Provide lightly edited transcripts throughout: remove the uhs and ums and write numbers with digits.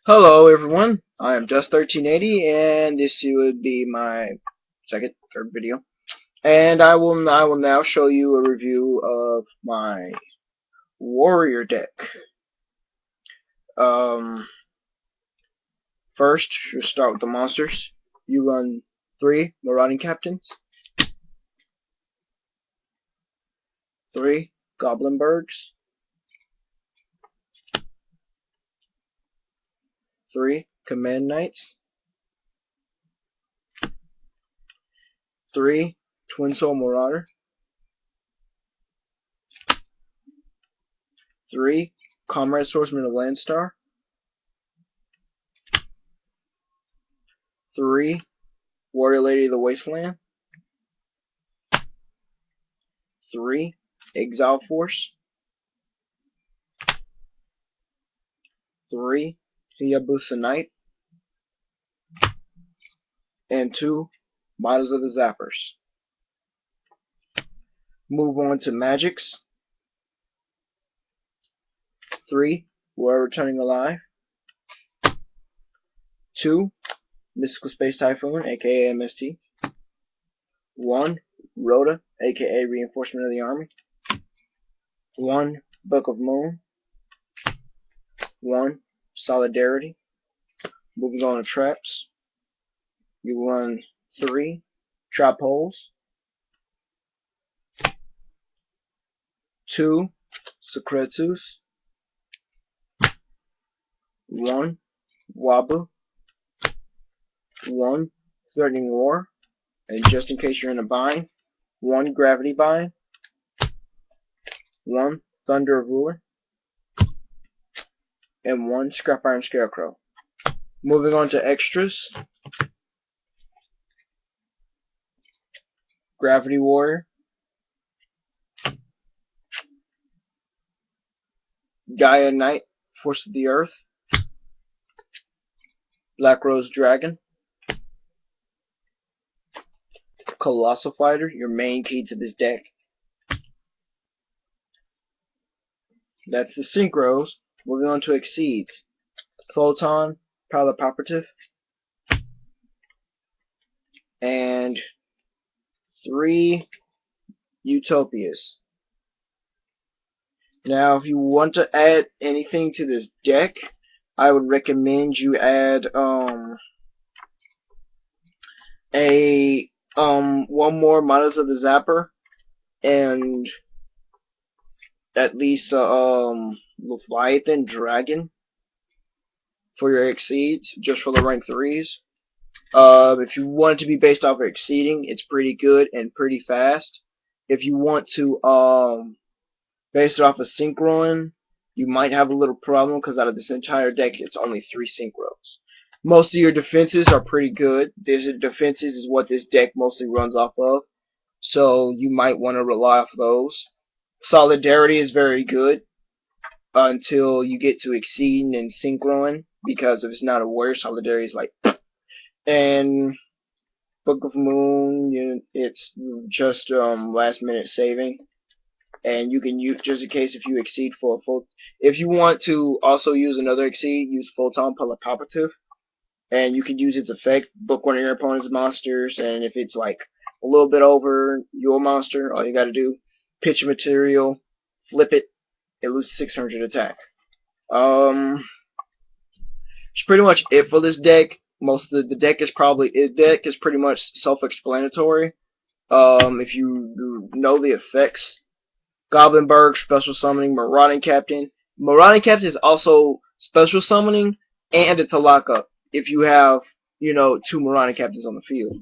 Hello everyone, I am Just1380 and this would be my third video. And I will now show you a review of my warrior deck. Um First, you start with the monsters. You run 3 marauding captains, 3 goblin birds, 3 command knights, 3 twin soul marauder, 3 comrade swordsman of Landstar, 3 warrior lady of the wasteland, 3 exile force, 3 Hayabusa knight, and 2 models of the zappers. Move on to magics. 3 we're returning alive, 2 mystical space typhoon aka MST, 1 Rhoda aka reinforcement of the army, 1 book of moon, 1 solidarity. Moving on to traps, you run 3 trap holes, 2 secretus, 1 wabu, 1 threatening war, and just in case you're in a bind, 1 gravity bind, 1 thunder of ruler, and 1 scrap iron scarecrow. Moving on to extras, gravity warrior, Gaia knight, force of the earth, black rose dragon, colossal fighter, your main key to this deck. That's the synchros. Moving on to exceeds, photon, pallipapative, and 3 utopias. Now, if you want to add anything to this deck, I would recommend you add one more Models of the Zapper and at least Leviathan Dragon for your exceeds, just for the rank 3s. If you want it to be based off of exceeding, it's pretty good and pretty fast. If you want to base it off of synchron, you might have a little problem because out of this entire deck, it's only 3 synchros. Most of your defenses are pretty good. This defenses is what this deck mostly runs off of, so you might want to rely off those. Solidarity is very good until you get to exceeding and synchron, because if it's not a warrior, solidarity is like. And Book of Moon, it's just last minute saving, and you can use, just in case if you exceed for a full. If you want to also use another exceed, use Photon Pallipapative, and you can use its effect, book one of your opponent's monsters, and if it's like a little bit over your monster, all you gotta do, pitch a material, flip it, it loses 600 attack. Um, it's pretty much it for this deck. Most of the deck is pretty much self-explanatory. If you know the effects, Goblinberg, special summoning, Marauding Captain. Marauding Captain is also special summoning and it's a lockup if you have, 2 Marauding Captains on the field.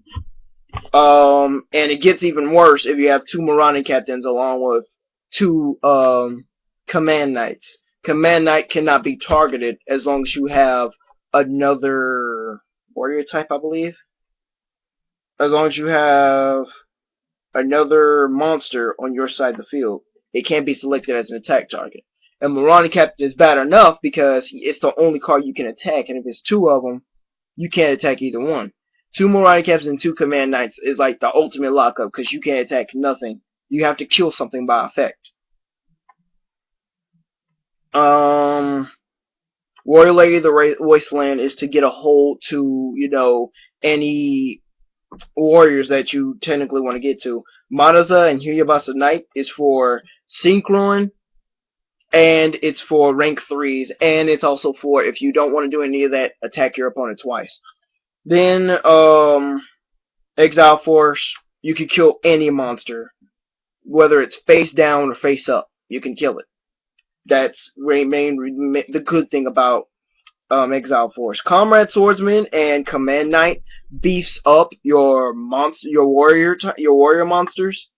And it gets even worse if you have 2 Marauding Captains along with 2 Command Knights. Command Knight cannot be targeted as long as you have another warrior type, I believe. As long as you have another monster on your side of the field, it can't be selected as an attack target. And Marauding Captain is bad enough because it's the only card you can attack, and if it's 2 of them, you can't attack either one. 2 Marauding Captains and 2 Command Knights is like the ultimate lockup because you can't attack nothing. You have to kill something by effect. Um, Warrior Lady of the Wasteland is to get a hold to, any warriors that you technically want to get to. Manaza and Huyabasa Knight is for Synchron, and it's for rank 3s, and it's also for if you don't want to do any of that, attack your opponent twice. Then, Exile Force, you can kill any monster, whether it's face down or face up. You can kill it. That's the good thing about Exile Force. Comrade Swordsman and Command Knight beefs up your warrior monsters.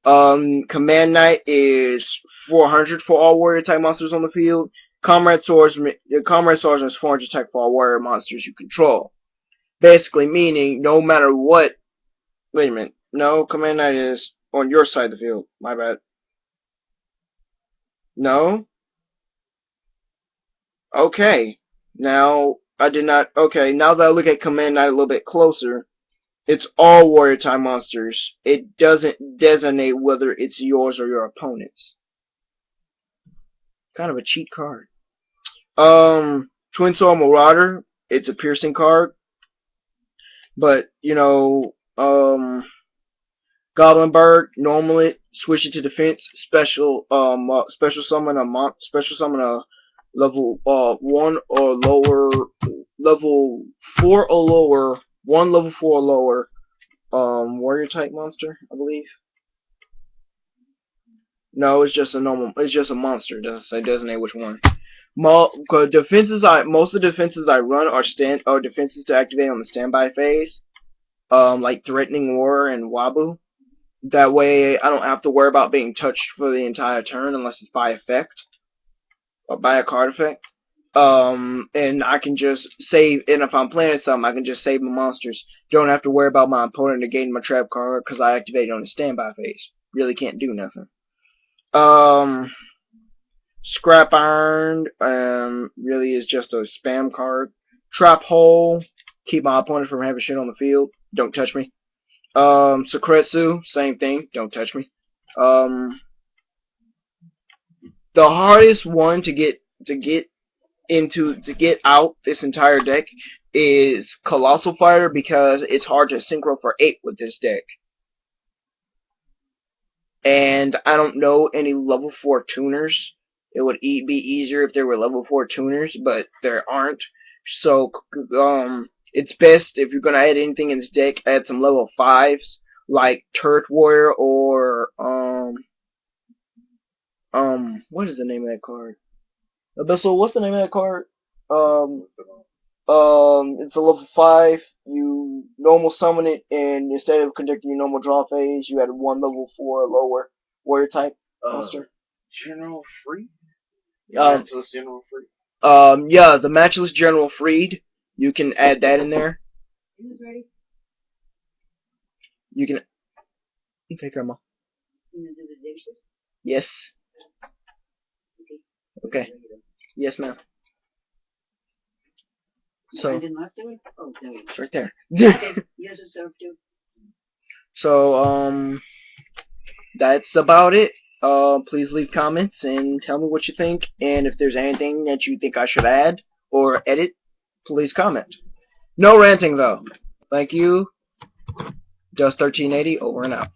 Command Knight is 400 for all warrior type monsters on the field. Comrade Swordsman is 400 type for all warrior monsters you control. Basically meaning no matter what. Wait a minute. No, Command Knight is on your side of the field. My bad. No. Okay. Now I did not. Okay. Now that I look at Command Knight a little bit closer, it's all warrior type monsters. It doesn't designate whether it's yours or your opponent's. Kind of a cheat card. Twin Soul Marauder. It's a piercing card, but Goblin Bird, normally switch it to defense. Special summon a level 1 or lower, level 4 or lower, one level 4 or lower warrior type monster, I believe. No, it's just a monster. It doesn't say designate which one. Most of the defenses I run are defenses to activate on the standby phase, like Threatening War and Wabu. That way, I don't have to worry about being touched for the entire turn unless it's by effect or by a card effect. And I can just save. And if I'm playing something, I can just save my monsters. Don't have to worry about my opponent negating my trap card because I activated on the standby phase. Really can't do nothing. Scrap Iron really is just a spam card. Trap Hole, keep my opponent from having shit on the field. Don't touch me. Sekretsu, same thing. Don't touch me. The hardest one to get out this entire deck is Colossal Fighter because it's hard to synchro for 8 with this deck. And I don't know any level 4 tuners. It would be easier if there were level 4 tuners, but there aren't. So, it's best if you're gonna add anything in this deck, add some level 5s like Turret Warrior or what is the name of that card? Abyssal, what's the name of that card? It's a level 5. You normal summon it, and instead of conducting your normal draw phase, you add one level 4 lower warrior type monster. General Freed? Matchless General Freed. Yeah, the Matchless General Freed. You can add that in there. Who's ready? You can. Okay, Grandma. You gonna do the dishes? Yes. Okay. Okay. Yes, ma'am. So. Brandon left there? Oh, there he is. It's right there. Okay, yes, it's served too. So, that's about it. Please leave comments and tell me what you think. And if there's anything that you think I should add or edit, please comment. No ranting, though. Thank you. Just 1380, over and out.